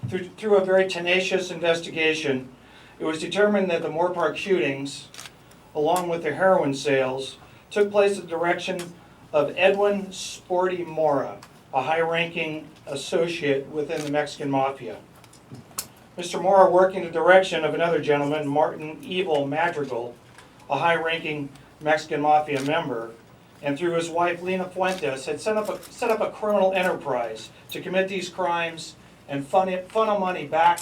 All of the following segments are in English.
Through a very tenacious investigation, it was determined that the Moore Park shootings, along with the heroin sales, took place at the direction of Edwin Sporty Mora, a high-ranking associate within the Mexican Mafia. Mr. Mora worked in the direction of another gentleman, Martin Evil Madrigal, a high-ranking Mexican Mafia member, and through his wife Lena Fuentes had set up a criminal enterprise to commit these crimes and funnel money back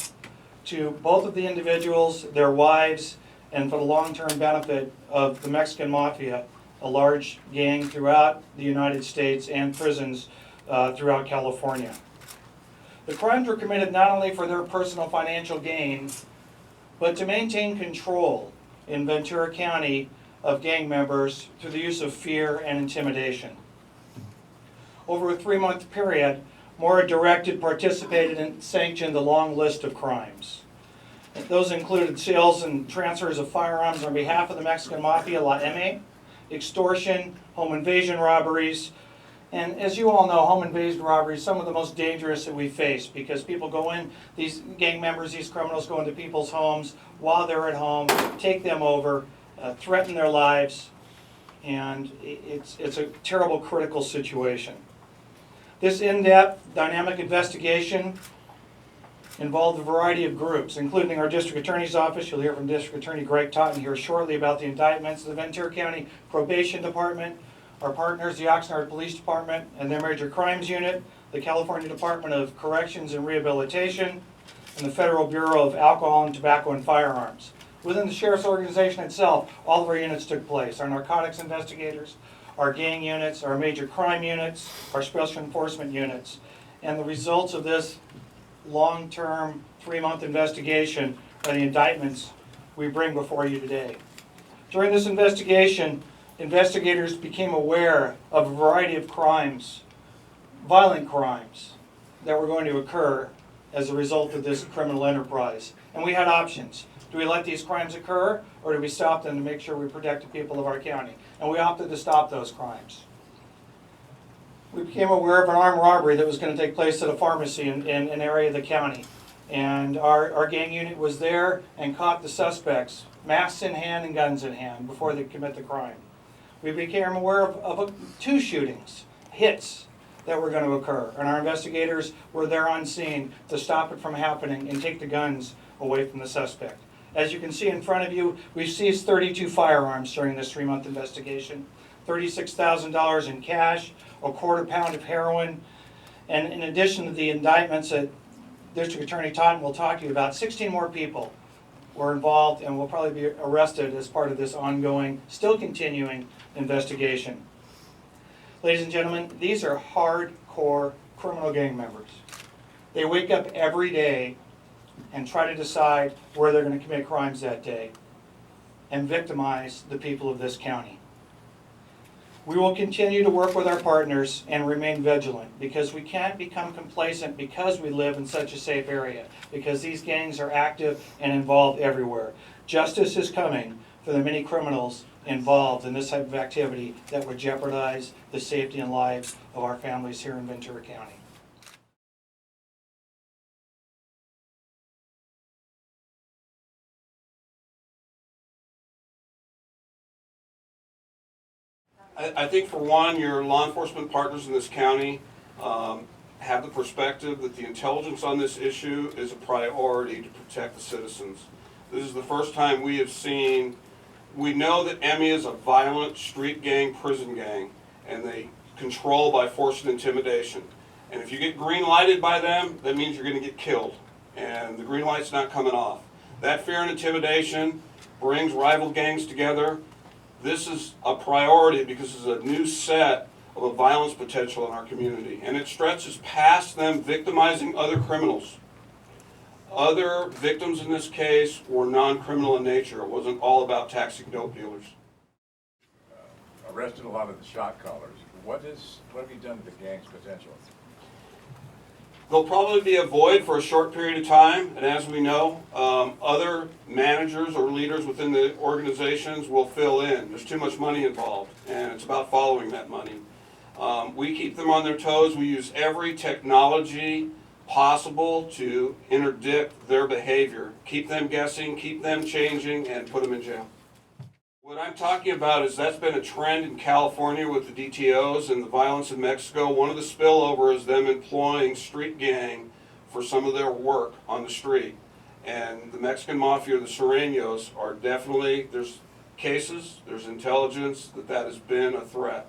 to both of the individuals, their wives, and for the long-term benefit of the Mexican Mafia, a large gang throughout the United States and prisons throughout California. The crimes were committed not only for their personal financial gain, but to maintain control in Ventura County of gang members through the use of fear and intimidation. Over a 3-month period, Mora directed, participated, and sanctioned a long list of crimes. Those included sales and transfers of firearms on behalf of the Mexican Mafia, La M, extortion, home invasion robberies, and as you all know, home invasion robberies, some of the most dangerous that we face, because people go in, these gang members, these criminals go into people's homes while they're at home, take them over, threaten their lives, and it's a terrible, critical situation. This in-depth, dynamic investigation involved a variety of groups, including our District Attorney's Office. You'll hear from District Attorney Greg Totten here shortly about the indictments, the Ventura County Probation Department, our partners, the Oxnard Police Department and their Major Crimes Unit, the California Department of Corrections and Rehabilitation, and the Federal Bureau of Alcohol and Tobacco and Firearms. Within the Sheriff's Organization itself, all of our units took place. Our narcotics investigators, our gang units, our major crime units, our special enforcement units. And the results of this long-term 3-month investigation are the indictments we bring before you today. During this investigation, investigators became aware of a variety of crimes, violent crimes, that were going to occur as a result of this criminal enterprise. And we had options. Do we let these crimes occur, or do we stop them to make sure we protect the people of our county? And we opted to stop those crimes. We became aware of an armed robbery that was going to take place at a pharmacy in an area of the county. And our gang unit was there and caught the suspects, masks in hand and guns in hand, before they commit the crime. We became aware of 2 shootings, hits, that were going to occur. And our investigators were there on scene to stop it from happening and take the guns away from the suspect. As you can see in front of you, we've seized 32 firearms during this 3-month investigation, $36,000 in cash, a quarter pound of heroin, and in addition to the indictments that District Attorney Totten will talk to you about, 16 more people were involved and will probably be arrested as part of this ongoing, still continuing investigation. Ladies and gentlemen, these are hardcore criminal gang members. They wake up every day and try to decide where they're going to commit crimes that day and victimize the people of this county. We will continue to work with our partners and remain vigilant, because we can't become complacent because we live in such a safe area, because these gangs are active and involved everywhere. Justice is coming for the many criminals involved in this type of activity that would jeopardize the safety and lives of our families here in Ventura County. I think, for one, your law enforcement partners in this county have the perspective that the intelligence on this issue is a priority to protect the citizens. This is the first time we have seen, we know that Emmy is a violent street gang, prison gang, and they control by force and intimidation. And if you get green lighted by them, that means you're going to get killed. And the green light's not coming off. That fear and intimidation brings rival gangs together. This is a priority because it's a new set of a violence potential in our community. And it stretches past them victimizing other criminals. Other victims in this case were non-criminal in nature. It wasn't all about taxing dope dealers. Arrested a lot of the shot callers. What have you done to the gang's potential? There'll probably be a void for a short period of time, and as we know, other managers or leaders within the organizations will fill in. There's too much money involved, and it's about following that money. We keep them on their toes. We use every technology possible to interdict their behavior, keep them guessing, keep them changing, and put them in jail. What I'm talking about is that's been a trend in California with the DTOs and the violence in Mexico. One of the spillover is them employing street gang for some of their work on the street. And the Mexican Mafia, the Sureños, are definitely, there's cases, there's intelligence that has been a threat.